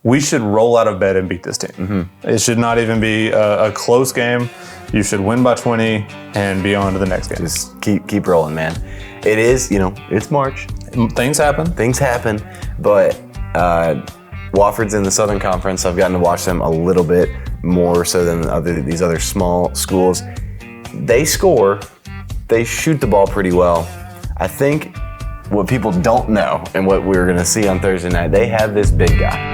we should roll out of bed and beat this team. Mm-hmm. It should not even be a close game. You should win by 20 and be on to the next game. Just keep rolling, man. It is, it's March. Things happen. Things happen, but Wofford's in the Southern Conference. I've gotten to watch them a little bit more so than these other small schools. They score. They shoot the ball pretty well. I think what people don't know and what we're going to see on Thursday night, they have this big guy.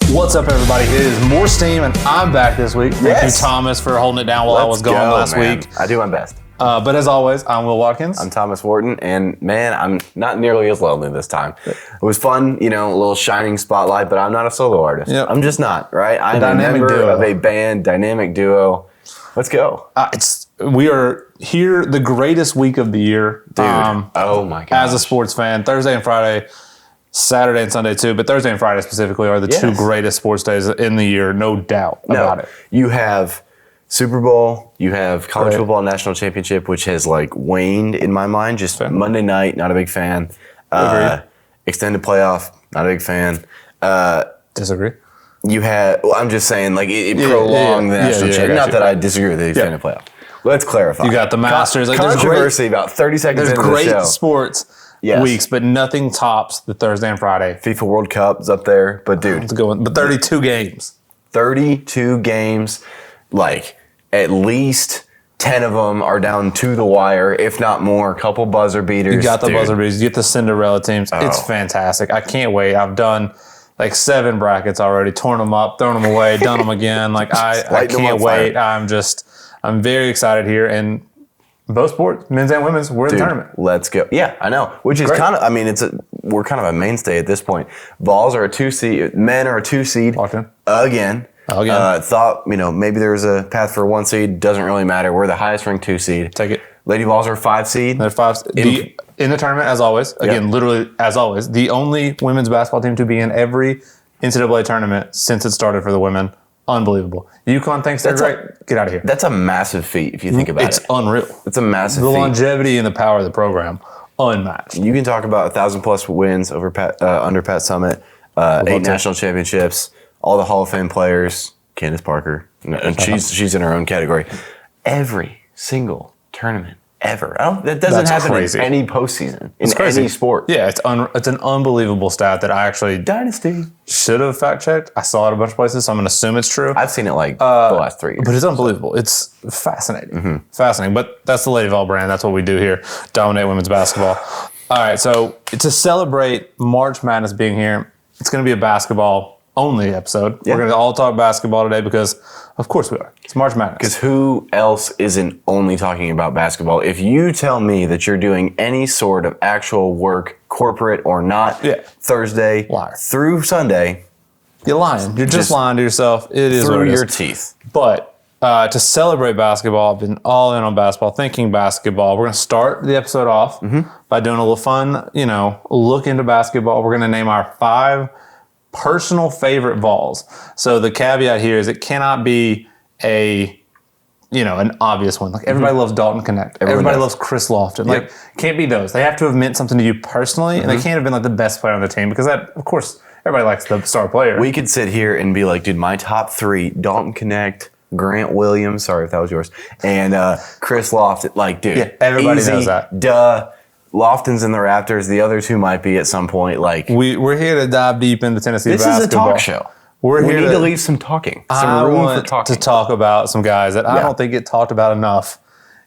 What's up, everybody? It is More Steam, and I'm back this week. Thank you, Thomas, for holding it down while I was gone last week. I do my best. But as always, I'm Will Watkins. I'm Thomas Wharton, and man, I'm not nearly as lonely this time. It was fun, a little shining spotlight, but I'm not a solo artist. Yep. I'm just not, right? I'm a dynamic member duo. of a band, dynamic duo. Let's go. We are here the greatest week of the year. Dude, oh my God. As a sports fan, Thursday and Friday, Saturday and Sunday too, but Thursday and Friday specifically are the two greatest sports days in the year, no doubt about it. You have Super Bowl, you have college football national championship, which has waned in my mind. Just Monday night, not a big fan. Extended playoff, not a big fan. Disagree. You had, I'm just saying, it prolonged the national championship. Not that I disagree with the extended playoff. Let's clarify. You got the Masters. Controversy about 30 seconds into the show. There's great sports weeks, but nothing tops the Thursday and Friday. FIFA World Cup's up there, but dude. It's a good one. But 32 games. 32 games, at least 10 of them are down to the wire, if not more. A couple buzzer beaters. You got the buzzer beaters. You get the Cinderella teams. Oh. It's fantastic. I can't wait. I've done 7 brackets already, torn them up, thrown them away, done them again. I can't wait. I'm very excited here. And both sports, men's and women's, we're in the tournament. Let's go. Yeah, I know. Which is kind of, we're kind of a mainstay at this point. Vols are a 2 seed. Men are a 2 seed. Again. Thought, maybe there was a path for a 1 seed. Doesn't really matter. We're the highest ranked 2 seed. Take it. Lady Vols are a 5 seed. They're 5. In the tournament, as always. Again, literally, as always. The only women's basketball team to be in every NCAA tournament since it started for the women. Unbelievable. UConn thinks they're great. Get out of here. That's a massive feat if you think about it. It's unreal. It's a massive feat. The longevity and the power of the program, unmatched. You can talk about 1,000+ wins over under Pat Summitt, 8 national championships, all the Hall of Fame players, Candace Parker, and she's in her own category. Every single tournament ever. That doesn't happen in any postseason in any sport. Yeah, it's an unbelievable stat that I actually should have fact checked. I saw it a bunch of places, so I'm going to assume it's true. I've seen it the last 3 years. But it's unbelievable. It's fascinating. Fascinating. But that's the Lady Vol brand. That's what we do here. Dominate women's basketball. All right, so to celebrate March Madness being here, it's going to be a basketball only episode. Yeah. We're going to all talk basketball today because, of course we are. It's March Madness. Because who else isn't only talking about basketball? If you tell me that you're doing any sort of actual work, corporate or not, Thursday through Sunday, you're lying. You're just lying to yourself. It is through what it your is. teeth. But to celebrate basketball, I've been all in on basketball, thinking basketball. We're going to start the episode off by doing a little fun, look into basketball. We're going to name our 5 personal favorite Vols. So the caveat here is it cannot be an obvious one. Everybody loves Dalton Connect. Everybody loves Chris Lofton. Can't be those. They have to have meant something to you personally, and they can't have been the best player on the team because that, of course, everybody likes the star player. We could sit here and be like, dude, my top 3, Dalton Connect, Grant Williams, sorry if that was yours, and Chris Lofton. Dude, everybody easy, knows that. Duh. Lofton's in the Raptors. The other 2 might be at some point. We're here to dive deep into Tennessee basketball. This is a talk show. We need to leave some talking. Some room for talking. To talk about some guys that I don't think get talked about enough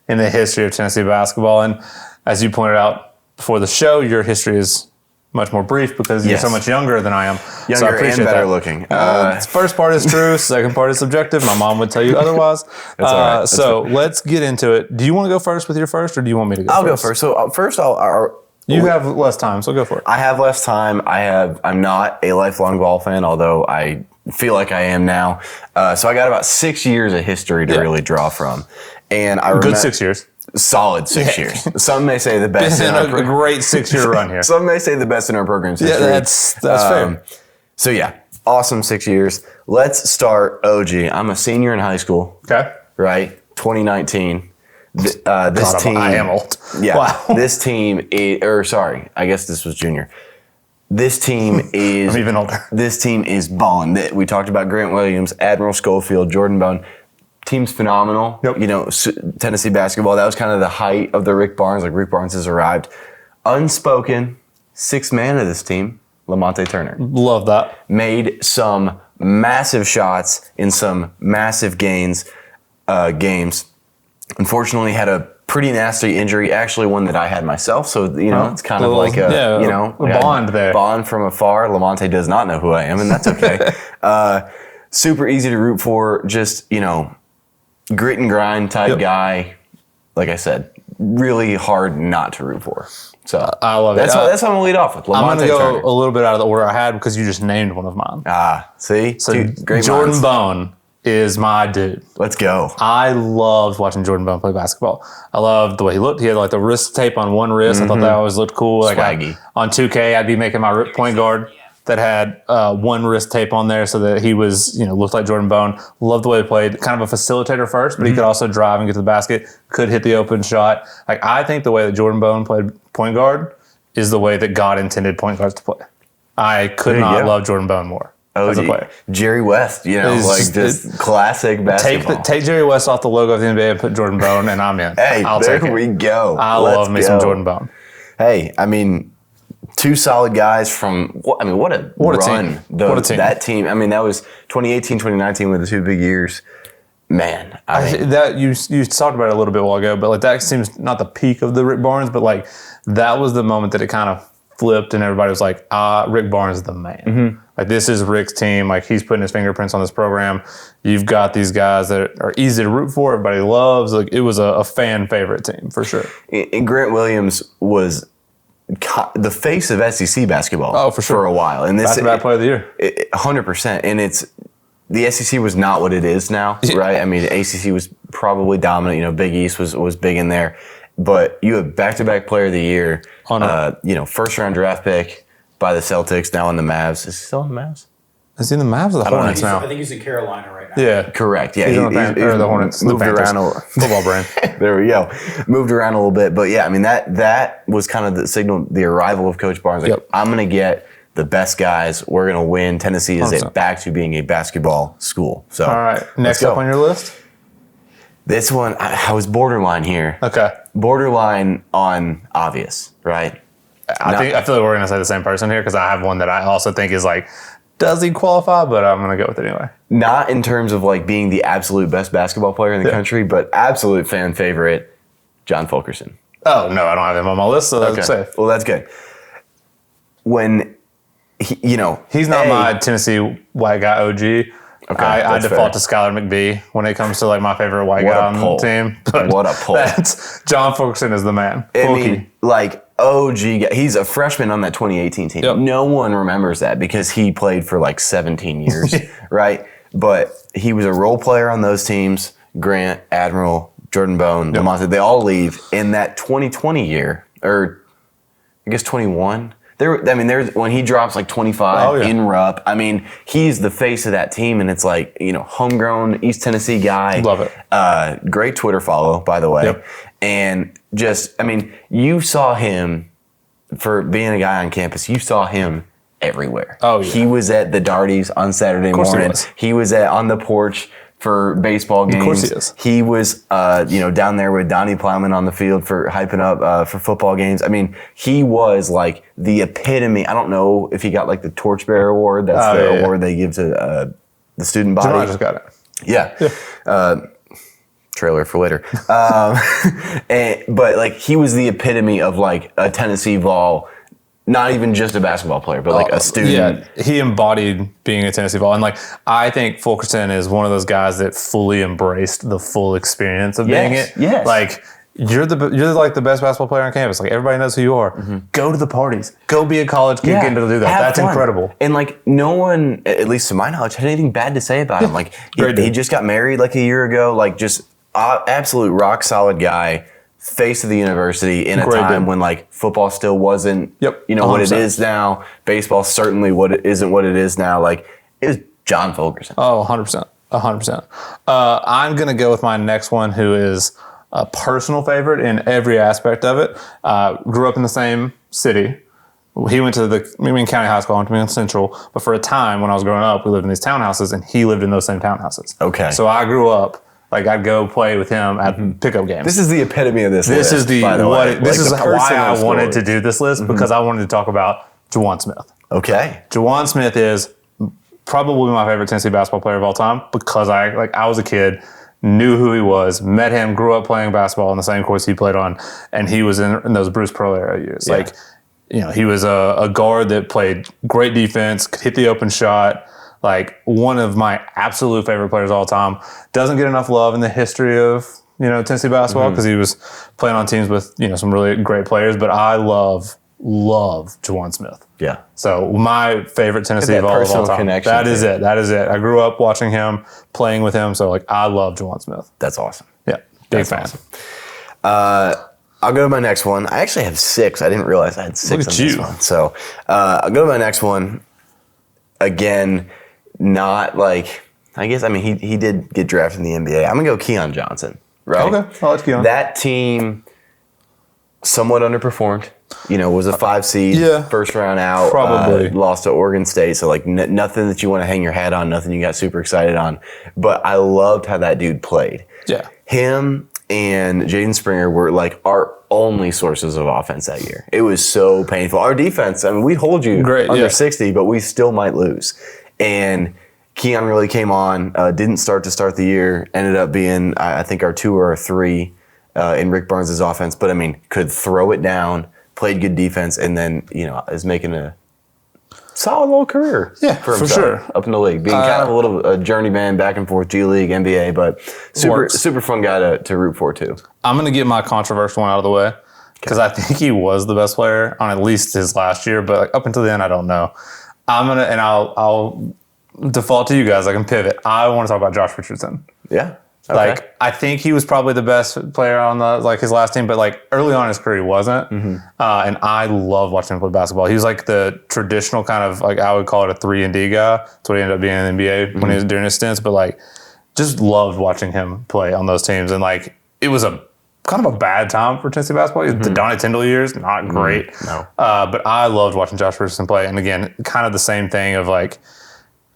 in the history of Tennessee basketball. And as you pointed out before the show, your history is much more brief because you're so much younger than I am. Younger so I appreciate and better that. looking. First part is true. Second part is subjective. My mom would tell you otherwise. That's all right. So let's get into it. Do you want to go first with your first, or do you want me to go I'll first? go first. So first, you have less time, so go for it. I have less time. I'm not a lifelong ball fan, although I feel like I am now. So I got about 6 years of history to really draw from. And I remember, good 6 years. Solid 6 years. Some may say the best. In a great 6-year run here. Some may say the best in our program's history. Yeah, that's fair. So awesome 6 years. Let's start OG. I'm a senior in high school. Okay. Right? 2019. This team. I am old. Yeah. Wow. This team, I guess this was junior. This team is I'm even older. This team is balling. We talked about Grant Williams, Admiral Schofield, Jordan Bone. Team's phenomenal. Yep. You know, Tennessee basketball, that was kind of the height of the Rick Barnes. Like, Rick Barnes has arrived. Unspoken sixth man of this team, Lamonte Turner. Love that. Made some massive shots in some massive games. Unfortunately, had a pretty nasty injury, actually one that I had myself. So, you know, it's kind of like a bond there. Bond from afar. Lamonte does not know who I am, and that's okay. Super easy to root for. Just, you know, grit and grind type guy. Like I said, really hard not to root for. So I love it. That's how I'm going to lead off with. I'm going to go Turner. a little bit out of the order I had because you just named one of mine. See? So Great Jordan minds. Bone is my dude. Let's go. I loved watching Jordan Bone play basketball. I loved the way he looked. He had like the wrist tape on one wrist. I thought that always looked cool. Like Swaggy. On 2K, I'd be making my point guard that had one wrist tape on there so that he was, you know, looked like Jordan Bone. Loved the way he played. Kind of a facilitator first, but he could also drive and get to the basket. Could hit the open shot. Like, I think the way that Jordan Bone played point guard is the way that God intended point guards to play. I could There you not go. love Jordan Bone more as a player. Jerry West, you know, It's like just classic basketball. Take Jerry West off the logo of the NBA and put Jordan Bone, and I'm in. Hey, I'll there take it. we go. I Let's love me go. some Jordan Bone. Hey, I mean, two solid guys from, what a What a run. team. What a team. That team, I mean, that was 2018, 2019 were the two big years. Man, I mean, That you talked about it a little bit a while ago, but like that seems not the peak of the Rick Barnes, but like that was the moment that it kind of flipped and everybody was like, Rick Barnes is the man. Like, this is Rick's team. Like, he's putting his fingerprints on this program. You've got these guys that are easy to root for. Everybody loves. Like, it was a fan favorite team for sure. and Grant Williams was the face of SEC basketball for sure. for a while. And this Back-to-back player of the year. 100%. And the SEC was not what it is now, right? I mean, the ACC was probably dominant. You know, Big East was big in there. But you have back-to-back player of the year, you know, first-round draft pick by the Celtics, now in the Mavs. Is he still in the Mavs? Is he in the Mavs or the Hornets now? I think he's in Carolina right now. Yeah. Correct. Yeah, He's on the Hornets. Moved the Panthers. around. Football brand. There we go. Moved around a little bit, but yeah, I mean that was kind of the signal, the arrival of Coach Barnes. Like, I'm going to get the best guys. We're going to win. Tennessee is 100%. back to being a basketball school. So, All right. Next go. up on your list? This one, I was borderline here. Okay. Borderline on obvious, right? I feel like we're going to say the same person here because I have one that I also think is like, does he qualify? But I'm going to go with it anyway. Not in terms of like being the absolute best basketball player in the country, but absolute fan favorite, John Fulkerson. Oh, no, I don't have him on my list, so that's safe. Well, that's good. When, you know. He's not my Tennessee white guy OG. I that's default fair. to Skylar McBee when it comes to like my favorite white What guy a on pull. the team. But What a pull. That's John Fulkerson is the man. I Fulky. mean, like, OG guy. He's a freshman on that 2018 team. Yep. No one remembers that because he played for like 17 years, right? But he was a role player on those teams. Grant, Admiral, Jordan Bone, Lamonte, they all leave in that 2020 year, or I guess 21. There's when he drops like 25 in Rupp. I mean, he's the face of that team, and it's like, you know, homegrown East Tennessee guy. Love it. Great Twitter follow, by the way. Yep. And just, I mean, you saw him for being a guy on campus. You saw him everywhere. Oh, yeah. He was at the Darties on Saturday course he morning. was. He was on the porch for baseball games. Of course he is. He was, down there with Donnie Plowman on the field for hyping up for football games. I mean, he was like the epitome. I don't know if he got like the Torchbearer Award. That's the award they give to the student body. I just got it. Yeah. Trailer for later. But like he was the epitome of like a Tennessee Vol. Not even just a basketball player, but like a student. Yeah, he embodied being a Tennessee Vol. And like, I think Fulkerson is one of those guys that fully embraced the full experience of being it. Yes. Like, you're like the best basketball player on campus. Like, everybody knows who you are. Mm-hmm. Go to the parties. Go be a college kid getting to do that. Have That's fun. incredible. And like no one, at least to my knowledge, had anything bad to say about him. Like he just got married like a year ago. Like just absolute rock solid guy. Face of the university in a time when like football still wasn't, what it 100%. is now. Baseball certainly isn't what it is now. Like it was John Fulkerson. Oh, 100%. 100%. I'm going to go with my next one, who is a personal favorite in every aspect of it. Grew up in the same city, he went to the County High School, I went to Macon Central, but for a time when I was growing up, we lived in these townhouses, and he lived in those same townhouses. Okay. So I grew up, like, I'd go play with him at pickup games. This is the epitome of this list, This is by the way. this Like is the why I personal wanted to story. do this list, because I wanted to talk about Juwan Smith. Okay. Juwan Smith is probably my favorite Tennessee basketball player of all time, because I was a kid, knew who he was, met him, grew up playing basketball on the same course he played on, and he was in those Bruce Pearl era years. Yeah. Like, he was a guard that played great defense, could hit the open shot, like one of my absolute favorite players of all time. Doesn't get enough love in the history of, Tennessee basketball, because he was playing on teams with, some really great players, but I love Juwan Smith. Yeah. So my favorite Tennessee That ball of all personal time. connection That is thing. it. That is it. I grew up watching him, playing with him. So I love Juwan Smith. That's awesome. Yeah, big That's fan. awesome. I'll go to my next one. I actually have 6. I didn't realize I had 6 Look on at this you. one. So I'll go to my next one. Again, not like, I guess, he did get drafted in the NBA. I'm going to go Keon Johnson. Right? Okay, I like Keon. That team somewhat underperformed. Was a 5 seed, Yeah. first round out. Probably. Lost to Oregon State. So, like, nothing that you want to hang your hat on, nothing you got super excited on. But I loved how that dude played. Yeah. Him and Jaden Springer were, like, our only sources of offense that year. It was so painful. Our defense, we'd hold you Great, under yeah. 60, but we still might lose. And Keon really came on, didn't start the year, ended up being, I think, our 2 or our 3 in Rick Barnes' offense, but could throw it down, played good defense, and then, is making a solid little career for for himself sure. up in the league. Being kind of a little journeyman back and forth, G League, NBA, but super fun guy to root for too. I'm going to get my controversial one out of the way, because I think he was the best player on at least his last year, but up until the end, I don't know. I'll default to you guys. I can pivot. I want to talk about Josh Richardson. Yeah. Okay. Like, I think he was probably the best player on his last team, but early on in his career he wasn't. Mm-hmm. And I love watching him play basketball. He was like the traditional kind of, I would call it a 3-and-D guy. That's what he ended up being in the NBA when he was during his stints. But just loved watching him play on those teams. And it was a kind of a bad time for Tennessee basketball. The Donnie Tyndall years, not great. No. But I loved watching Josh Richardson play. And again, kind of the same thing of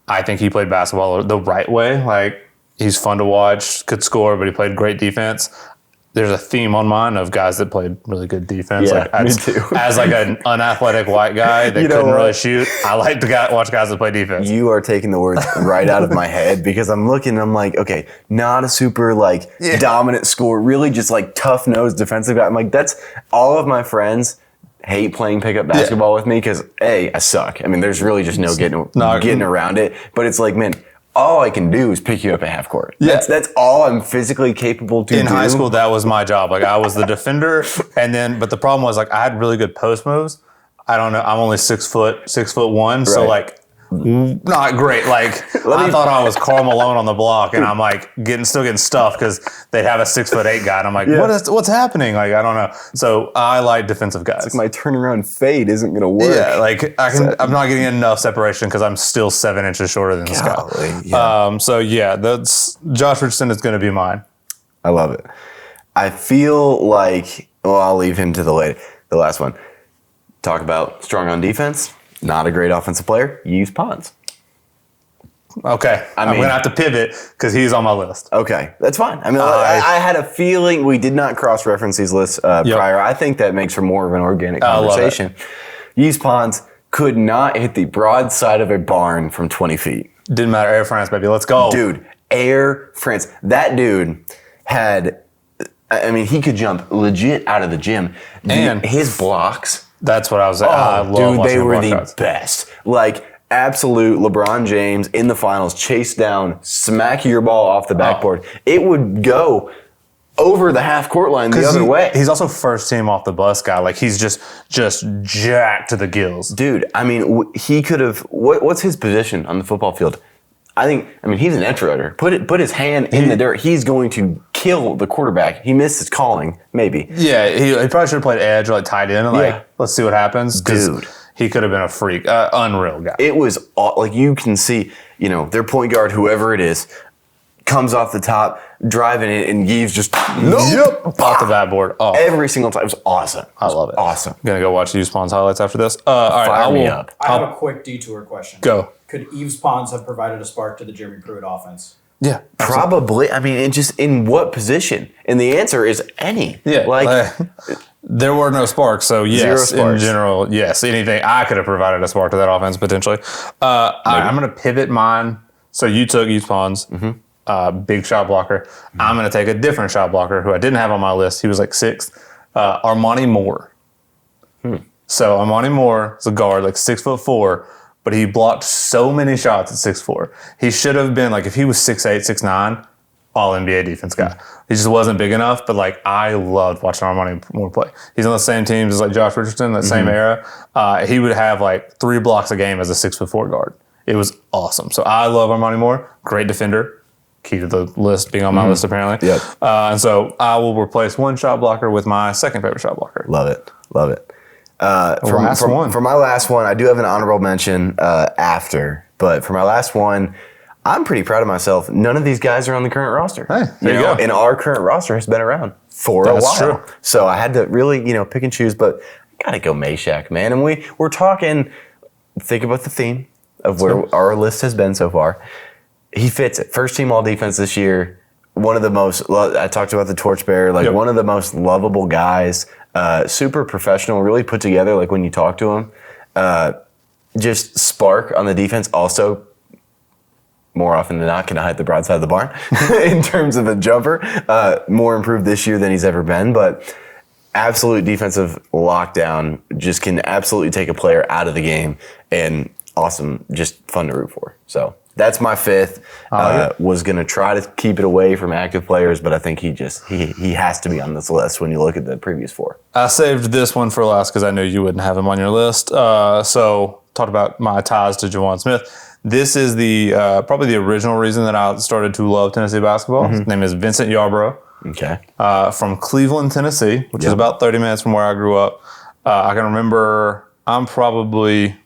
I think he played basketball the right way. He's fun to watch, could score, but he played great defense. There's a theme on mine of guys that played really good defense. Yeah, me too. As an unathletic white guy that couldn't really shoot, I like to watch guys that play defense. You are taking the words right out of my head, because I'm looking and I'm like, okay, not a super dominant scorer, really just tough-nosed defensive guy. I'm like, that's all of my friends hate playing pickup basketball with me because I suck. There's really just no getting around it. But it's man, all I can do is pick you up at half court. Yeah. That's all I'm physically capable to do. In high school, that was my job. I was the defender, but the problem was I had really good post moves. I don't know. I'm only 6'1", so Right. not great. I thought I was Karl Malone on the block, and I'm still getting stuffed because they'd have a 6'8" guy, and I'm like, what's happening? I don't know. So I like defensive guys. My turnaround fade isn't going to work. Yeah, I'm not getting enough separation because I'm still 7 inches shorter than this guy. Yeah. That's Josh Richardson is going to be mine. I love it. I feel I'll leave him to the last one. Talk about strong on defense. Not a great offensive player. Use Pons. Okay. I'm going to have to pivot because he's on my list. Okay. That's fine. I had a feeling we did not cross-reference these lists prior. I think that makes for more of an organic conversation. Use Pons could not hit the broad side of a barn from 20 feet. Didn't matter. Air France, baby. Let's go. Dude, Air France. That dude had, he could jump legit out of the gym. And his blocks. That's what I was saying. I love Dude, they were the shots. best. Absolute LeBron James in the finals, chase down, smack your ball off the backboard. It would go over the half court line the other way. He's also first team off the bus guy. He's just jacked to the gills. Dude, he could have. What's his position on the football field? He's an edge rusher. Put his hand in the dirt. He's going to kill the quarterback. He missed his calling, maybe. Yeah, he probably should have played edge or tight end. Let's see what happens. Dude. He could have been a freak. Unreal guy. It was you can see, their point guard, whoever it is, comes off the top, driving it, and Yves just off the backboard. Oh, every single time. It was awesome. I love it. Awesome. I'm gonna go watch Yves Pons highlights after this. All right, Fire me up. I have a quick detour question. Go. Could Yves Pons have provided a spark to the Jeremy Pruitt offense? Yeah, Probably. I mean, in what position? And the answer is any. yeah. There were no sparks, so yes, Zero sparks. in general, yes. Anything I could have provided a spark to that offense potentially. I'm going to pivot mine. So you took Yves Pons, big shot blocker. I'm going to take a different shot blocker who I didn't have on my list. He was like sixth. Armani Moore. So Armani Moore is a guard, like 6'4", but he blocked so many shots at 6'4". He should have been like, if he was 6'8", 6'9", all NBA defense guy. He just wasn't big enough, but like I loved watching Armani Moore play. He's on the same teams as like Josh Richardson, that same era. He would have like 3 blocks a game as a 6'4" guard. It was awesome. So I love Armani Moore. Great defender. Key to the list being on my list apparently. Yep. And so I will replace one shot blocker with my second favorite shot blocker. Love it. Love it. For my last one, I do have an honorable mention after, but for my last one, I'm pretty proud of myself. None of these guys are on the current roster. Hey, there you go. And our current roster has been around for a while. True. So I had to really, pick and choose, but I gotta go Meshack, man. And we're talking, think about the theme of where our list has been so far. He fits it. First team all defense this year. One of the most, I talked about the torchbearer, one of the most lovable guys, super professional, really put together, like when you talk to him. Just spark on the defense. Also, more often than not, can hide the broadside of the barn in terms of a jumper. More improved this year than he's ever been, but absolute defensive lockdown, just can absolutely take a player out of the game, and awesome, just fun to root for. So that's my fifth. Was going to try to keep it away from active players, but I think he has to be on this list when you look at the previous 4. I saved this one for last because I knew you wouldn't have him on your list. So talked about my ties to Jawan Smith. This is the probably the original reason that I started to love Tennessee basketball. His name is Vincent Yarbrough. Okay. From Cleveland, Tennessee, which is about 30 minutes from where I grew up. I can remember I'm probably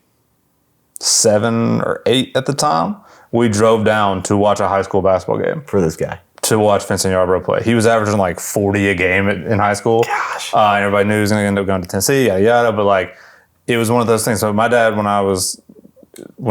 7 or 8 at the time. We drove down to watch a high school basketball game. For this guy. To watch Vincent Yarbrough play. He was averaging like 40 a game in high school. Gosh. And everybody knew he was going to end up going to Tennessee, yada, yada. But like, it was one of those things. So my dad, when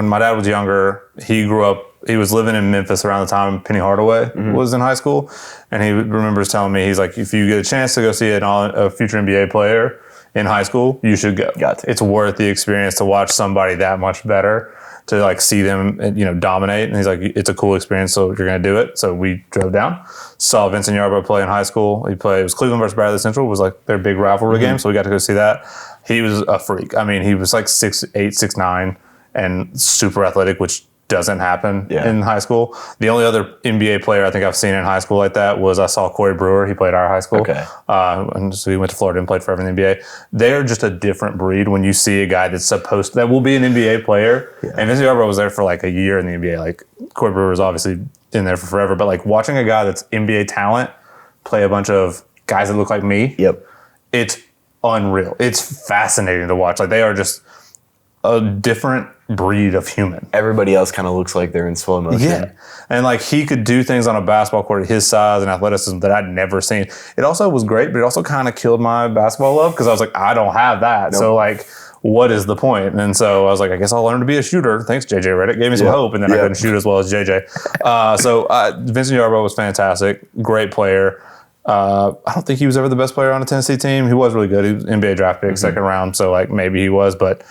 my dad was younger, he grew up, he was living in Memphis around the time Penny Hardaway was in high school. And he remembers telling me, he's like, if you get a chance to go see a future NBA player in high school, you should go. Got to. It's worth the experience to watch somebody that much better, to like see them, dominate. And he's like, it's a cool experience, so you're going to do it. So we drove down, saw Vincent Yarbrough play in high school. It was Cleveland versus Bradley Central, was like their big rivalry game. So we got to go see that. He was a freak. I mean, he was like 6'8", 6'9", and super athletic, which doesn't happen in high school. The only other NBA player I think I've seen in high school like that was I saw Corey Brewer. He played at our high school. Okay. And so he went to Florida and played forever in the NBA. They're just a different breed when you see a guy that will be an NBA player. Yeah. And Vincent Yarbrough was there for like a year in the NBA. Like Corey Brewer was obviously in there for forever. But like watching a guy that's NBA talent play a bunch of guys that look like me, it's unreal. It's fascinating to watch. Like they are just a different breed of human. Everybody else kind of looks like they're in slow motion. Yeah. And like he could do things on a basketball court at his size and athleticism that I'd never seen. It also was great, but it also kind of killed my basketball love because I was like, I don't have that. Nope. So like, what is the point? And so I was like, I guess I'll learn to be a shooter. Thanks, JJ Redick. Gave me some hope, and then I couldn't shoot as well as JJ. So Vincent Yarbrough was fantastic. Great player. I don't think he was ever the best player on a Tennessee team. He was really good. He was NBA draft pick, second round. So like maybe he was, but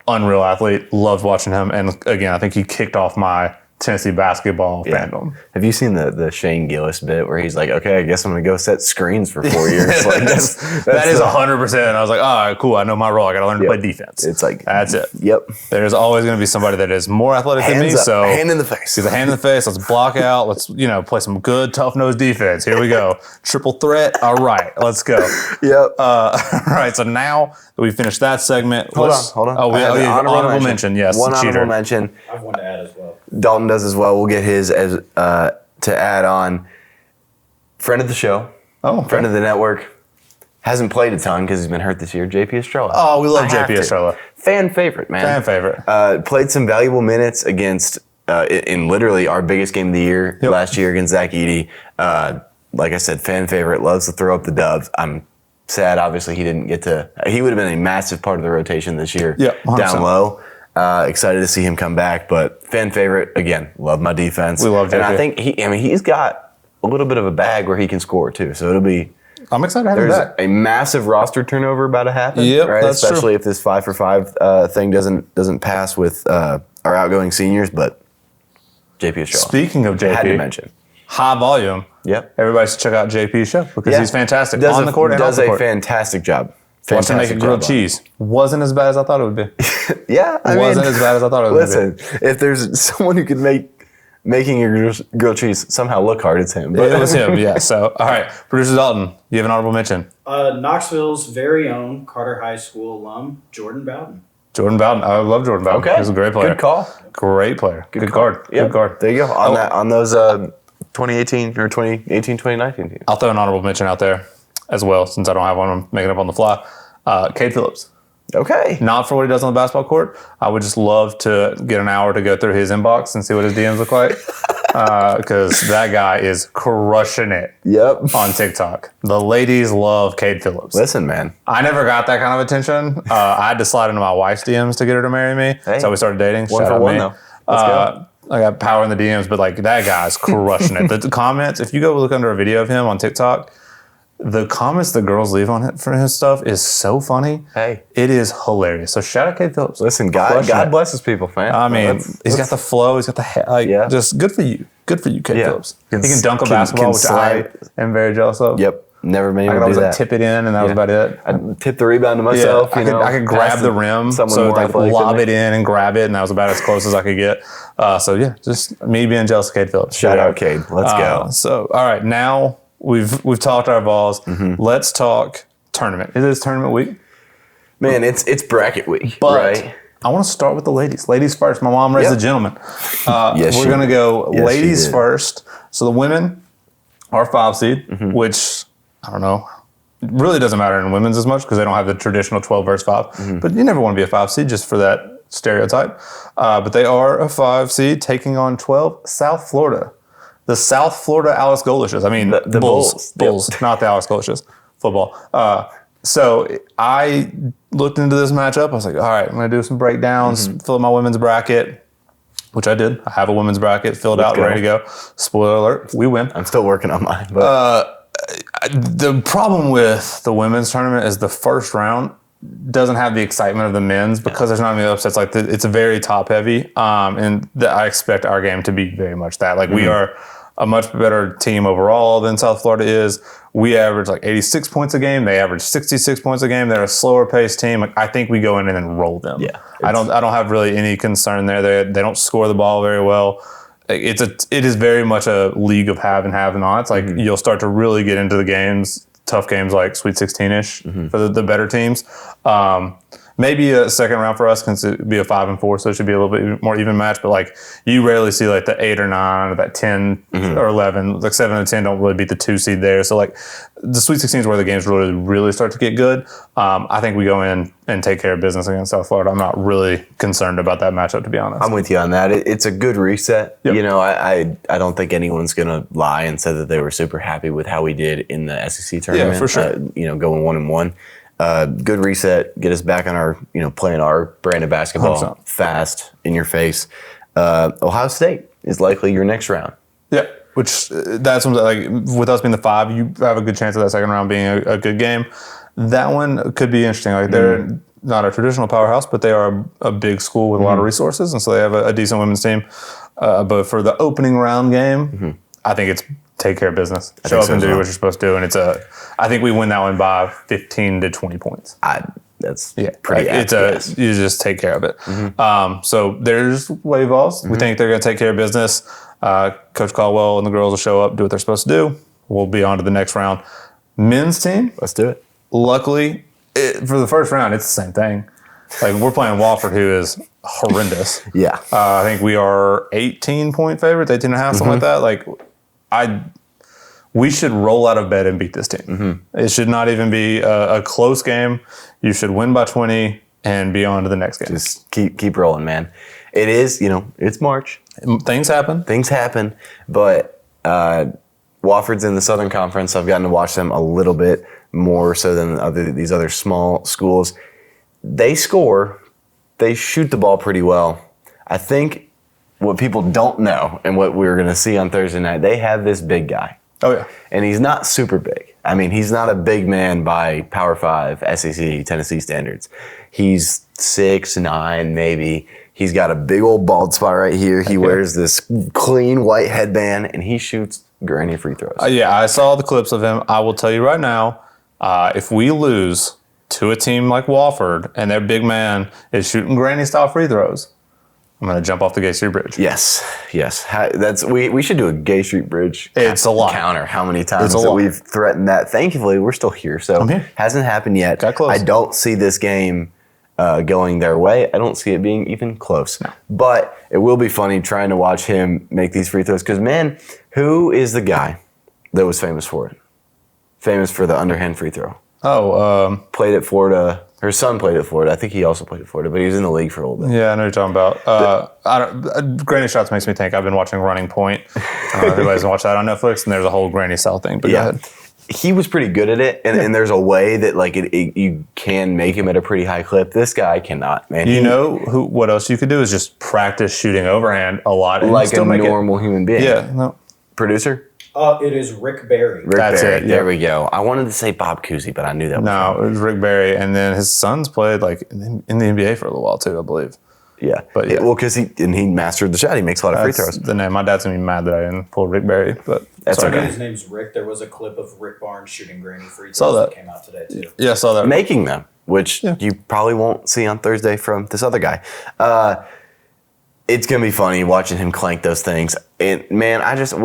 unreal athlete. Loved watching him. And again, I think he kicked off my Tennessee basketball fandom. Have you seen the Shane Gillis bit where he's like, okay, I guess I'm going to go set screens for 4 years? Like that is 100%. I was like, all right, cool. I know my role. I got to learn to play defense. It's like, that's it. Yep. There's always going to be somebody that is more athletic than me. So hand in the face. He's a hand in the face. Let's block out. Let's, play some good tough nose defense. Here we go. Triple threat. All right, let's go. Yep. All right. So now that we finished that segment, hold on. Oh, honorable mention. Yes. One honorable mention. I have one to add as well. Dalton does as well. We'll get his as to add on. Friend of the show. Oh, okay. Friend of the network. Hasn't played a ton because he's been hurt this year. JP Estrella. Oh, we love JP Estrella. Fan favorite, man. Fan favorite. Played some valuable minutes against in literally our biggest game of the year last year against Zach Edey. Like I said, fan favorite, loves to throw up the dubs. I'm sad, obviously, he didn't get to. He would have been a massive part of the rotation this year. Yeah, 100%. Down low. Excited to see him come back, but fan favorite again. Love my defense. We love JP. and I think he's got a little bit of a bag where he can score too. So it'll be. I'm excited to have him There's back. a massive roster turnover about to happen. Yep, right? that's Especially true. if this 5-for-5 thing doesn't pass with our outgoing seniors. But JP Estrella. Speaking of had to JP, mention. high volume. Yep. Everybody should check out JP's show because Yeah. he's fantastic Does on the court and off does the a court. fantastic job. Watch him make a Fantastic grilled job. cheese. Wasn't as bad as I thought it would be. Yeah, I Wasn't mean, as bad as I thought it would listen, if there's someone who could making a grilled cheese somehow look hard, it's him. be. It was him, yeah. So, all right. Producer Dalton, you have an honorable mention. Knoxville's very own Carter High School alum, Jordan Bowden. Jordan Bowden. I love Jordan Bowden. Okay. He's a great player. Good call. Great player. Good call. guard. Yep. Good guard. There you go. On those 2018 or 2019 teams. I'll throw an honorable mention out there as well since I don't have one. I'm making it up on the fly. Cade Phillips. Okay. Not for what he does on the basketball court. I would just love to get an hour to go through his inbox and see what his DMs look like. Because that guy is crushing it Yep. on TikTok. The ladies love Cade Phillips. Listen, man. I never got that kind of attention. I had to slide into my wife's DMs to get her to marry me. Hey. So we started dating. One Shout for out one, me. though. Let's go. I got power in the DMs, but like that guy's crushing it. The comments, if you go look under a video of him on TikTok, the comments the girls leave on it for his stuff is so funny. Hey. It is hilarious. So shout out Cade Phillips. Listen, Crushing God it. blesses people, man. I mean, Let's- he's got the flow. He's got the Yeah. just good for you. Good for you, Cade Yeah. Phillips. He can dunk a Can- basketball, can which slide. I am very jealous of. Yep. Never been I able could to always do like that. tip it in, and that was about it. I'd tip the rebound to myself. I could grab pass the rim, someone so more like athletic lob than it me. in and grab it, and that was about as close as I could get. So yeah, just me being jealous of Cade Phillips. Shout out, Cade. Let's go. So all right, now we've talked our balls. Mm-hmm. Let's talk tournament. It is tournament week, Man, it's bracket week, but right? I want to start with the ladies. Ladies first. My mom raised Yep. a gentleman. Yes, We're she gonna did. go Yes, she ladies did. first. So the women are 5 seed, Mm-hmm. which I don't know. It really doesn't matter in women's as much because they don't have the traditional 12 versus 5. Mm-hmm. But you never want to be a 5 seed just for that stereotype. But they are a 5 seed taking on 12 South Florida. The South Florida Alice Golishes. I mean, The Bulls. Bulls. Bulls, not the Alice Golishes. Football. So I looked into this matchup. I was like, all right, I'm going to do some breakdowns, Mm-hmm. fill out my women's bracket, which I did. I have a women's bracket filled out, go. ready to go. Spoiler alert, we win. I'm still working on mine, but The problem with the women's tournament is the first round doesn't have the excitement of the men's because there's not many upsets. Like it's very top heavy, and I expect our game to be very much that. Like we are a much better team overall than South Florida is. We average like 86 points a game. They average 66 points a game. They're a slower paced team. Like I think we go in and then roll them. Yeah, I don't have really any concern there. They don't score the ball very well. It is very much a league of have and have nots. Like you'll start to really get into the games, tough games like Sweet 16-ish for the better teams. Maybe a second round for us because it'd be a 5 and 4, so it should be a little bit more even match. But like you rarely see like the 8 or 9 or that 10 or 11. Like 7 and 10 don't really beat the 2 seed there. So like the Sweet 16 is where the games really start to get good. I think we go in and take care of business against South Florida. I'm not really concerned about that matchup, to be honest. I'm with you on that. It's a good reset. Yep. You know, I don't think anyone's gonna lie and say that they were super happy with how we did in the SEC tournament. for sure. Going 1-1. Good reset. Get us back on our, playing our brand of basketball 100%. fast, in your face. Ohio State is likely your next round. Yeah, which that's something like with us being the 5, you have a good chance of that second round being a good game. That one could be interesting. Like they're not a traditional powerhouse, but they are a big school with a lot of resources, and so they have a decent women's team. But for the opening round game, I think it's take care of business. Show up so and as do well. what you're supposed to do, and I think we win that one by 15 to 20 points. That's Yeah, pretty like, apt, yes. you just take care of it. So there's Wave Balls. We think they're going to take care of business. Coach Caldwell and the girls will show up, do what they're supposed to do. We'll be on to the next round. Men's team, Let's do it. luckily, for the first round, it's the same thing. Like we're playing Wofford, who is horrendous. Yeah. I think we are 18-point favorites, 18 and a half, something like that. Like we should roll out of bed and beat this team. It should not even be a close game. You should win by 20 and be on to the next game. Just keep rolling, man. It is, it's March. Things happen. Things happen, but Wofford's in the Southern Conference. I've gotten to watch them a little bit more so than these other small schools. They score. They shoot the ball pretty well. I think what people don't know and what we're going to see on Thursday night, they have this big guy. Oh, yeah. And he's not super big. I mean, he's not a big man by Power 5, SEC, Tennessee standards. He's 6'9", maybe. He's got a big old bald spot right here. He wears this clean white headband, and he shoots granny free throws. Yeah, I saw the clips of him. I will tell you right now, if we lose to a team like Wofford and their big man is shooting granny-style free throws, I'm going to jump off the Gay Street Bridge. Yes. We should do a Gay Street Bridge. It's a lot. Counter how many times that we've threatened that. Thankfully, we're still here, so I'm here. Hasn't happened yet. Got close. I don't see this game going their way. I don't see it being even close. No. But it will be funny trying to watch him make these free throws because, man, who is the guy that was famous for it? Famous for the underhand free throw. Played at Florida. Her son played at Florida. I think he also played at Florida, but he was in the league for a little bit. Yeah, I know what you're talking about. Granny shots makes me think. I've been watching Running Point. I don't know if everybody's watched that on Netflix, and there's a whole granny style thing. But go ahead. He was pretty good at it, and there's a way that you can make him at a pretty high clip. This guy cannot, man. What else you could do is just practice shooting overhand a lot, and like still a normal human being. Yeah, no. Producer. It is Rick Barry. That's Barry. it. There we go. I wanted to say Bob Cousy, but I knew that was wrong. It was Rick Barry, and then his sons played in the NBA for a little while too, I believe. Yeah, but because he mastered the shot. He makes a lot of free throws. The name. My dad's gonna be mad that I didn't pull Rick Barry, but that's okay. His name's Rick. There was a clip of Rick Barnes shooting granny free throws that came out today too. Yeah, I saw that. Making them, which you probably won't see on Thursday from this other guy. It's going to be funny watching him clank those things. And, man,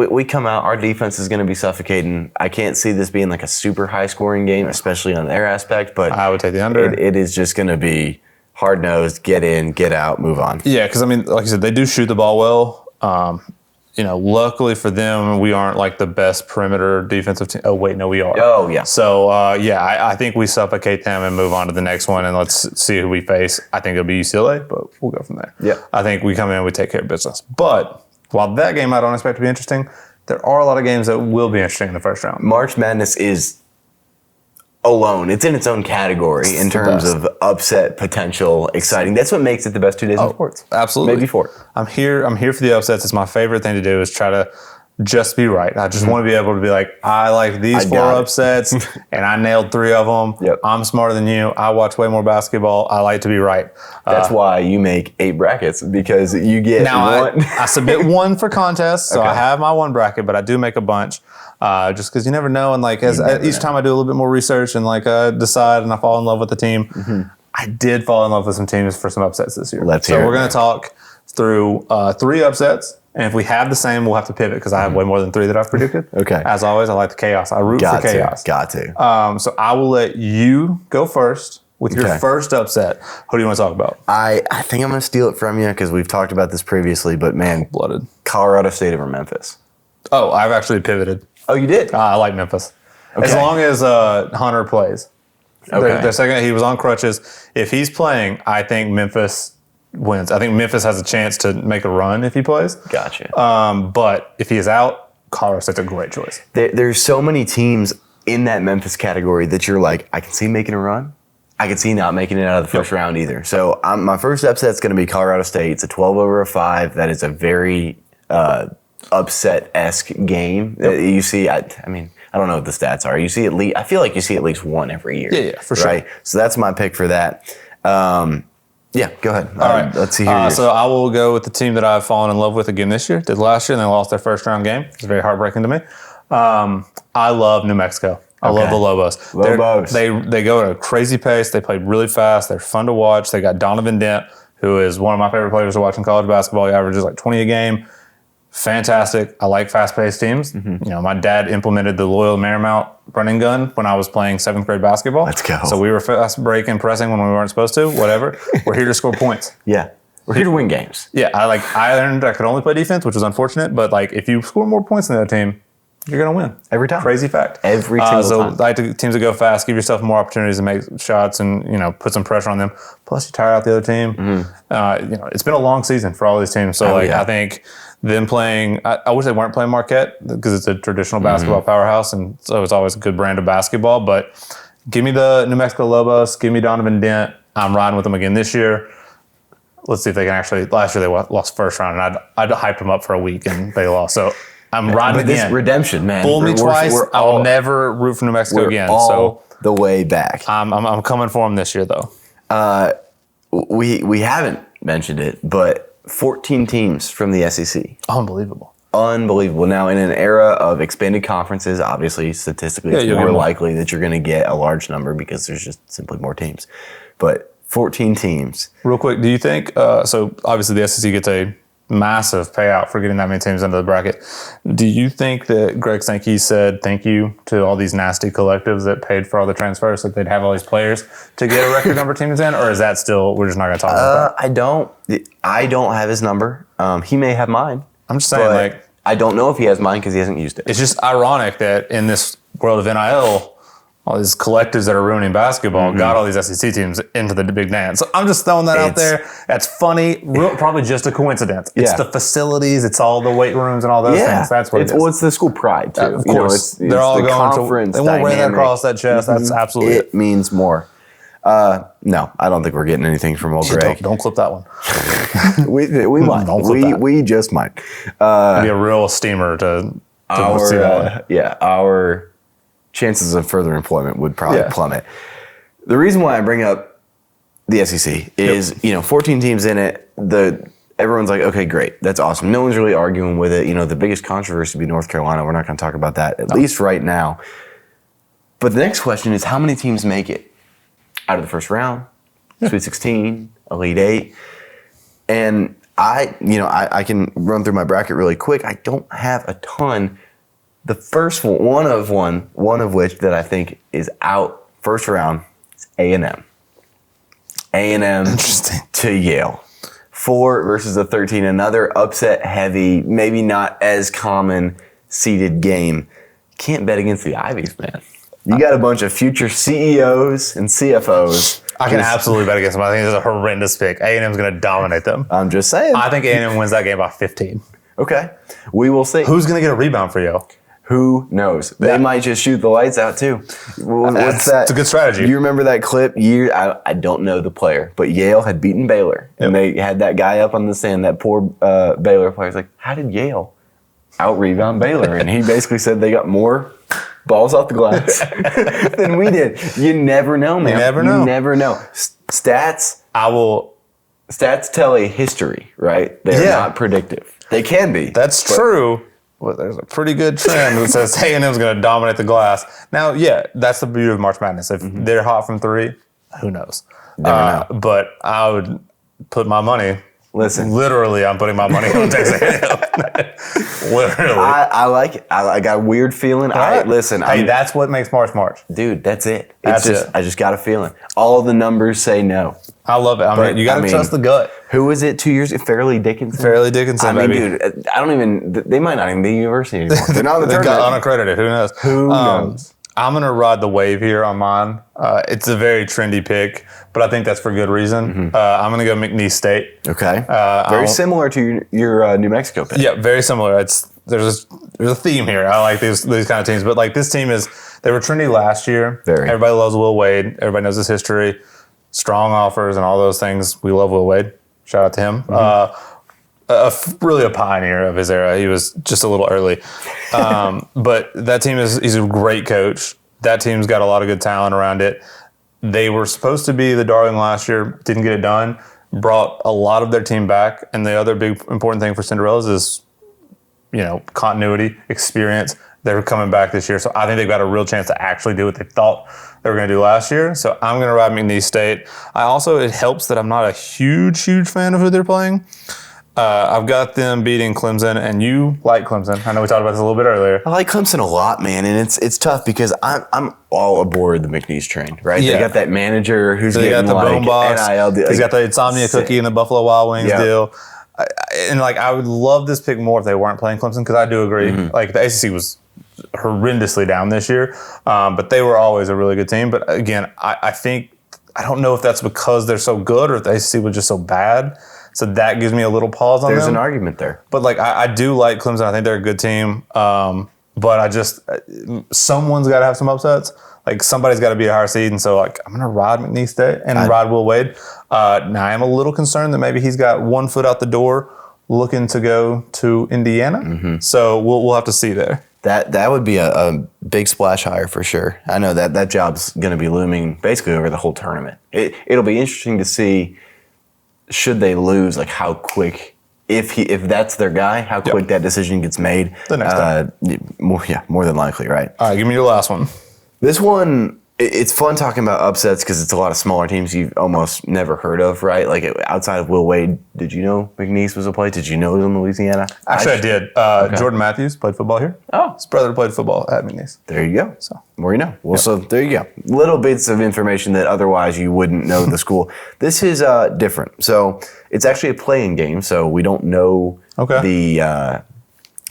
we come out, our defense is going to be suffocating. I can't see this being like a super high-scoring game, especially on their aspect. But I would take the under. It is just going to be hard-nosed, get in, get out, move on. Yeah, because, I mean, like I said, they do shoot the ball well. Luckily for them, we aren't like the best perimeter defensive team. Oh, wait, no, we are. Oh, yeah. So, I think we suffocate them and move on to the next one, and let's see who we face. I think it'll be UCLA, but we'll go from there. Yeah. I think we come in and we take care of business. But while that game I don't expect to be interesting, there are a lot of games that will be interesting in the first round. March Madness is alone. It's in its own category in terms of upset potential, exciting. That's what makes it the best 2 days in sports. Absolutely. Maybe 4. I'm here for the upsets. It's my favorite thing to do is try to just be right. I just want to be able to be like, I like these 4 upsets, and I nailed 3 of them. Yep. I'm smarter than you. I watch way more basketball. I like to be right. That's why you make 8 brackets, because you get one. I submit 1 for contests, so I have my 1 bracket, but I do make a bunch. Just because you never know, and each time I do a little bit more research and decide, and I fall in love with the team. I did fall in love with some teams for some upsets this year. Let's hear it. So we're going to talk through 3 upsets, and if we have the same, we'll have to pivot because I have way more than 3 that I've predicted. Okay. As always, I like the chaos. I root for chaos. Got to. So I will let you go first with your first upset. Who do you want to talk about? I think I'm going to steal it from you because we've talked about this previously, but man, Blooded. Colorado State over Memphis. Oh, I've actually pivoted. Oh, you did? I like Memphis. Okay. As long as Hunter plays. Okay. The second he was on crutches, if he's playing, I think Memphis wins. I think Memphis has a chance to make a run if he plays. Gotcha. But if he is out, Colorado State's a great choice. There's so many teams in that Memphis category that you're like, I can see making a run. I can see not making it out of the first round either. So my first upset's going to be Colorado State. It's a 12 over a 5. That is a very upset-esque game. You see, I mean, I don't know what the stats are. You see at least, I feel like you see at least 1 every year. Yeah, for sure. Right? So that's my pick for that. Yeah, go ahead. All right. Let's see here. So I will go with the team that I've fallen in love with again this year. Did last year, and they lost their first round game. It's very heartbreaking to me. I love New Mexico. I love the Lobos. Lobos. They go at a crazy pace. They play really fast. They're fun to watch. They got Donovan Dent, who is one of my favorite players to watch in college basketball. He averages like 20 a game. Fantastic. I like fast-paced teams. Mm-hmm. My dad implemented the Loyola Marymount running gun when I was playing 7th grade basketball. Let's go. So we were fast breaking, pressing when we weren't supposed to. Whatever. We're here to score points. Yeah. We're here to win games. Yeah. I learned I could only play defense, which was unfortunate. But if you score more points than the other team, you're going to win. Every time. Crazy fact. Every single so time. I like teams that go fast, give yourself more opportunities to make shots and, put some pressure on them. Plus, you tire out the other team. It's been a long season for all these teams. So, I think them playing, I wish they weren't playing Marquette because it's a traditional basketball powerhouse. And so it's always a good brand of basketball. But give me the New Mexico Lobos. Give me Donovan Dent. I'm riding with them again this year. Let's see if they can actually. Last year they lost first round, and I'd hyped them up for a week, and they lost. So I'm riding But this again. redemption, man. Fool me twice. I'll all- never root for New Mexico we're again. all So the way back. I'm coming for them this year, though. We haven't mentioned it, but 14 teams from the SEC. Unbelievable. Unbelievable. Now, in an era of expanded conferences, obviously, statistically, it's you'll more get more. likely that you're going to get a large number because there's just simply more teams. But 14 teams. Real quick, do you think? So obviously the SEC gets a massive payout for getting that many teams into the bracket. Do you think that Greg Sankey said thank you to all these nasty collectives that paid for all the transfers, so they'd have all these players to get a record number of teams in, or is that still we're just not going to talk about that? I don't have his number. He may have mine. I'm just saying, But like, I don't know if he has mine because he hasn't used it. it's just ironic that in this world of NIL, all these collectives that are ruining basketball got all these SEC teams into the big dance. So I'm just throwing that out there. That's funny. Probably just a coincidence. It's the facilities. It's all the weight rooms and all those things. That's what it is. Well, it's the school pride too. Of course, they're all the going conference to. They won't wear that dynamic. across that chest. That's absolutely It means more. No, I don't think we're getting anything from old Greg. Don't clip that one. We might. Don't clip that. We just might. It'd be a real steamer to see that one. Our chances of further employment would probably plummet. The reason why I bring up the SEC is, 14 teams in it. Everyone's like, okay, great, that's awesome. No one's really arguing with it. The biggest controversy would be North Carolina. We're not going to talk about that at least right now. But the next question is, how many teams make it out of the first round, Sweet 16, Elite 8, and I can run through my bracket really quick. I don't have a ton. The first one of which that I think is out first round is A&M. A&M to Yale. 4 versus a 13, another upset heavy, maybe not as common seeded game. Can't bet against the Ivies, man. You got a bunch of future CEOs and CFOs. I can absolutely bet against them. I think it's a horrendous pick. A&M's going to dominate them. I'm just saying. I think A&M wins that game by 15. Okay. We will see. Who's going to get a rebound for Yale? Who knows? They might just shoot the lights out too. What's that? It's a good strategy. Do you remember that clip? I don't know the player, but Yale had beaten Baylor, and they had that guy up on the stand. That poor Baylor player's like, "How did Yale out rebound Baylor?" And he basically said they got more balls off the glass than we did. You never know, man. You never know. Stats. Stats tell a history, right? They're not predictive. They can be. That's true. Well, there's a pretty good trend that says A&M's going to dominate the glass. Now, that's the beauty of March Madness. If they're hot from 3, who knows? Never know. But I would put my money. Listen. Literally, I'm putting my money on Texas A&M. Literally. I like it. I got a weird feeling. Listen. Hey, that's what makes March. Dude, that's it. That's it. I just got a feeling. All the numbers say no. I love it. I mean, you got to trust the gut. Who was it 2 years ago? Fairleigh Dickinson? Fairleigh Dickinson, I mean, baby. dude, I don't even, they might not even be a university anymore. They're not in the They got tournament. unaccredited. Who knows? Who knows? I'm going to ride the wave here on mine. It's a very trendy pick, but I think that's for good reason. I'm going to go McNeese State. Okay. Very similar to your New Mexico pick. Yeah, very similar. There's a theme here. I like these kind of teams, but like this team they were trendy last year. Very. Everybody loves Will Wade. Everybody knows his history, strong offers, and all those things. We love Will Wade. Shout out to him. Really a pioneer of his era. He was just a little early, but that team he's a great coach. That team's got a lot of good talent around it. They were supposed to be the darling last year, didn't get it done. Brought a lot of their team back, and the other big important thing for Cinderellas is, continuity, experience. They're coming back this year, so I think they've got a real chance to actually do what they thought they were going to do last year. So I'm going to ride McNeese State. It helps that I'm not a huge fan of who they're playing. I've got them beating Clemson, and you like Clemson. I know we talked about this a little bit earlier. I like Clemson a lot, man, and it's tough because I'm all aboard the McNeese train, right? Yeah. They got that manager who's They got getting the like boombox. NIL. He's got the insomnia cookie and the Buffalo Wild Wings deal. I would love this pick more if they weren't playing Clemson, because I do agree. Like the ACC was horrendously down this year. But they were always a really good team. But again, I think, I don't know if that's because they're so good or if the ACC was just so bad. So that gives me a little pause on them. There's an argument there. But like, I do like Clemson. I think they're a good team. But I just, someone's got to have some upsets. Like somebody's got to be a higher seed. And so like, I'm going to ride McNeese State and ride Will Wade. Now I am a little concerned that maybe he's got 1 foot out the door looking to go to Indiana. So we'll have to see there. That would be a big splash hire for sure. I know that job's going to be looming basically over the whole tournament. It'll be interesting to see, should they lose, like how quick, if that's their guy, how quick that decision gets made. The next time. More than likely, right? All right, give me your last one. This one, it's fun talking about upsets because it's a lot of smaller teams you've almost never heard of, right? Like outside of Will Wade, did you know McNeese was a play? Did you know he was in Louisiana? Actually, I did. Jordan Matthews played football here. Oh. His brother played football at McNeese. There you go. So more you know. Well, so there you go. Little bits of information that otherwise you wouldn't know the school. This is different. So it's actually a playing game. So we don't know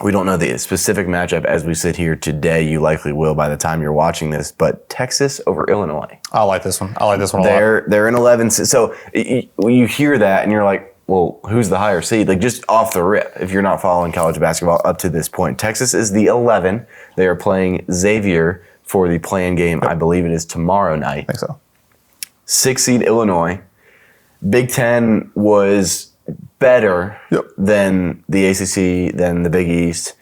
we don't know the specific matchup as we sit here today. You likely will by the time you're watching this. But Texas over Illinois. I like this one. I like this one a lot. They're in 11. So you hear that and you're like, well, who's the higher seed? Like just off the rip, if you're not following college basketball up to this point. Texas is the 11. They are playing Xavier for the play-in game. I believe it is tomorrow night. I think so. 6 seed Illinois. Big Ten was better than the ACC, than the Big East,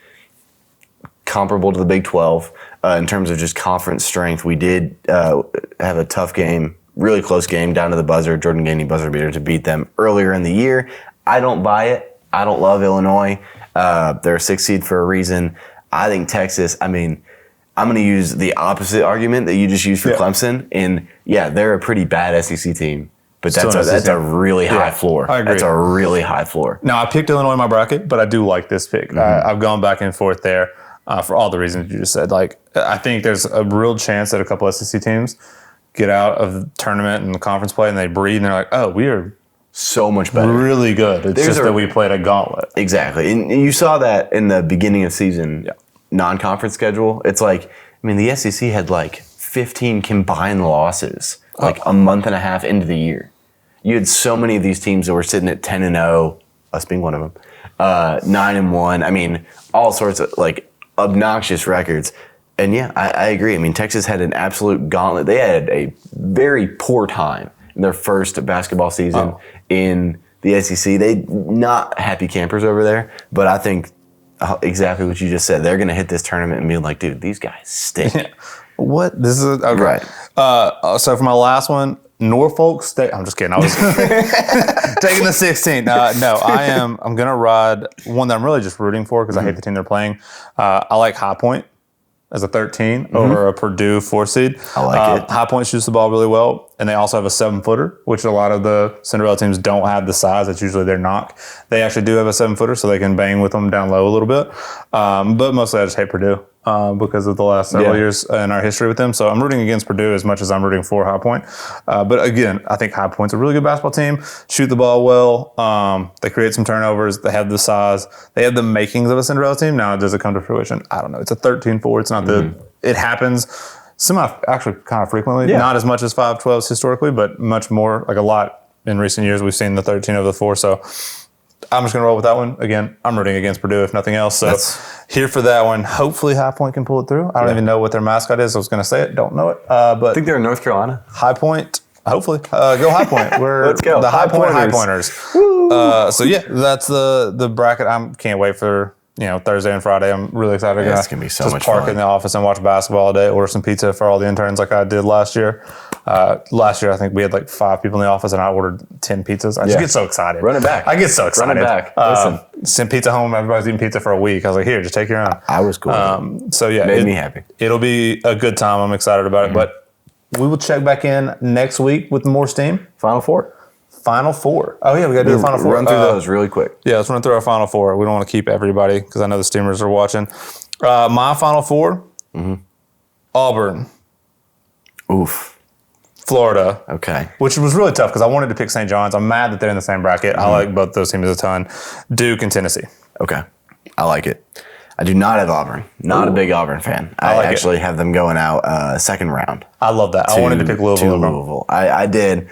comparable to the Big 12 in terms of just conference strength. We did have a tough game, really close game, down to the buzzer. Jordan Gainey buzzer beater to beat them earlier in the year. I don't buy it. I don't love Illinois. They're a 6 seed for a reason. I think Texas, I mean, I'm going to use the opposite argument that you just used for Clemson. And they're a pretty bad SEC team. But that's a really high floor. I agree. That's a really high floor. Now, I picked Illinois in my bracket, but I do like this pick. I've gone back and forth there for all the reasons you just said. Like, I think there's a real chance that a couple SEC teams get out of the tournament and the conference play and they breathe and they're like, oh, we are so much better. Really good. It's just that we played a gauntlet. Exactly. And you saw that in the beginning of season non-conference schedule. It's like, I mean, the SEC had like 15 combined losses like a month and a half into the year. You had so many of these teams that were sitting at 10-0, us being one of them, 9-1. I mean, all sorts of like obnoxious records. And I agree. I mean, Texas had an absolute gauntlet. They had a very poor time in their first basketball season in the SEC. They not happy campers over there, but I think exactly what you just said. They're going to hit this tournament and be like, dude, these guys stink. What? This is okay. Right. So for my last one, Norfolk State. I'm just kidding. I was taking the 16. No, I'm gonna ride one that I'm really just rooting for because I hate the team they're playing. I like High Point as a 13 over a Purdue 4 seed. I like it. High Point shoots the ball really well, and they also have a 7-footer, which a lot of the Cinderella teams don't have the size. That's usually their knock. They actually do have a 7-footer, so they can bang with them down low a little bit. But mostly I just hate Purdue. Because of the last several years in our history with them. So I'm rooting against Purdue as much as I'm rooting for High Point. But again, I think High Point's a really good basketball team. Shoot the ball well. They create some turnovers. They have the size. They have the makings of a Cinderella team. Now, does it come to fruition? I don't know. It's a 13-4. It's not it happens actually kind of frequently. Not as much as 5-12s historically, but much more, like a lot in recent years. We've seen the 13 over the 4. So I'm just going to roll with that one. Again, I'm rooting against Purdue, if nothing else. So here for that one. Hopefully High Point can pull it through. I don't even know what their mascot is. I was going to say it. Don't know it. But I think they're in North Carolina. High Point. Hopefully. Go High Point. Let's go. The High Pointers. So that's the bracket. I can't wait for Thursday and Friday. I'm really excited. It's going to be so much fun. Park fun. in the office and watch basketball all day, order some pizza for all the interns like I did last year. Last year, I think we had like 5 people in the office and I ordered 10 pizzas. I just get so excited. Run it back. I get so excited. Run it back. Listen. Sent pizza home. Everybody's eating pizza for a week. I was like, here, just take your own. I was cool. Made me happy. It'll be a good time. I'm excited about it. But we will check back in next week with more steam. Final Four. Oh, yeah, we got to do the Final Four. Run through those really quick. Yeah, let's run through our Final Four. We don't want to keep everybody because I know the Steamers are watching. My Final Four, Auburn. Oof. Florida. Okay. Which was really tough because I wanted to pick St. John's. I'm mad that they're in the same bracket. I like both those teams a ton. Duke and Tennessee. Okay. I like it. I do not have Auburn. Not a big Auburn fan. I like it. actually have them going out second round. I love that. I wanted to pick Louisville. To over. Louisville. I did.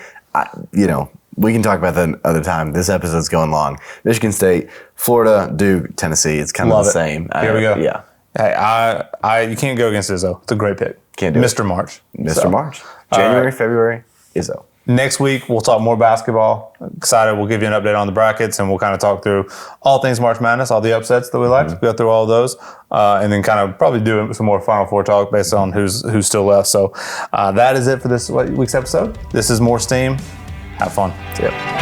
We can talk about that another time. This episode's going long. Michigan State, Florida, Duke, Tennessee. It's kind of Love the it. same. Here we go. Yeah. Hey, you can't go against Izzo. It's a great pick. Can't do it. Mr. March. Mr. So, March. January, right. February, Izzo. Next week, we'll talk more basketball. Excited. We'll give you an update on the brackets, and we'll kind of talk through all things March Madness, all the upsets that we liked. Go through all of those, and then kind of probably do some more Final Four talk based on who's still left. So that is it for this week's episode. This is More Steam. Have fun. Yep.